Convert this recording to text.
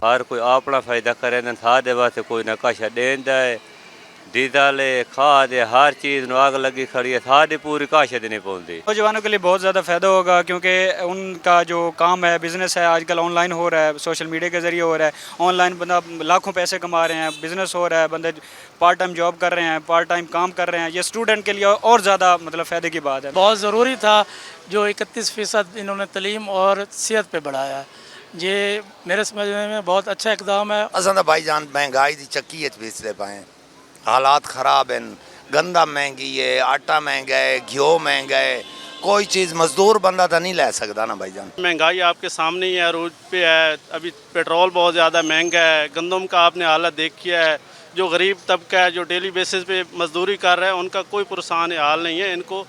ہر کوئی اپنا فائدہ کرے نا، سارے واسطے کوئی نہ کاشا دیندا ہے، ڈیزل ہے، کھاد ہے، ہر چیز نو آگ لگی کھڑی ہے، ساری پوری کاشا دی نہیں پوندی۔ نوجوانوں کے لیے بہت زیادہ فائدہ ہوگا، کیونکہ ان کا جو کام ہے، بزنس ہے، آج کل آن لائن ہو رہا ہے، سوشل میڈیا کے ذریعے ہو رہا ہے، آن لائن بندہ لاکھوں پیسے کما رہے ہیں، بزنس ہو رہا ہے، بندے پارٹ ٹائم جاب کر رہے ہیں، پارٹ ٹائم کام کر رہے ہیں، یہ اسٹوڈنٹ کے لیے اور زیادہ مطلب فائدے کی بات ہے۔ بہت ضروری تھا جو 31% انہوں نے تعلیم اور صحت پہ بڑھایا، یہ میرے سمجھنے میں بہت اچھا اقدام ہے۔ اساں تا بھائی جان مہنگائی دی چکی بیچتے پائیں، حالات خراب ہیں، گندہ مہنگی ہے، آٹا مہنگا ہے، گھیو مہنگا ہے، کوئی چیز مزدور بندہ تو نہیں لے سکتا نا بھائی جان۔ مہنگائی آپ کے سامنے ہی ہے، عروج پہ ہے، ابھی پیٹرول بہت زیادہ مہنگا ہے، گندم کا آپ نے حالت دیکھیا ہے، جو غریب طبقہ ہے جو ڈیلی بیسس پہ مزدوری کر رہا ہے ان کا کوئی پرسان حال نہیں ہے، ان کو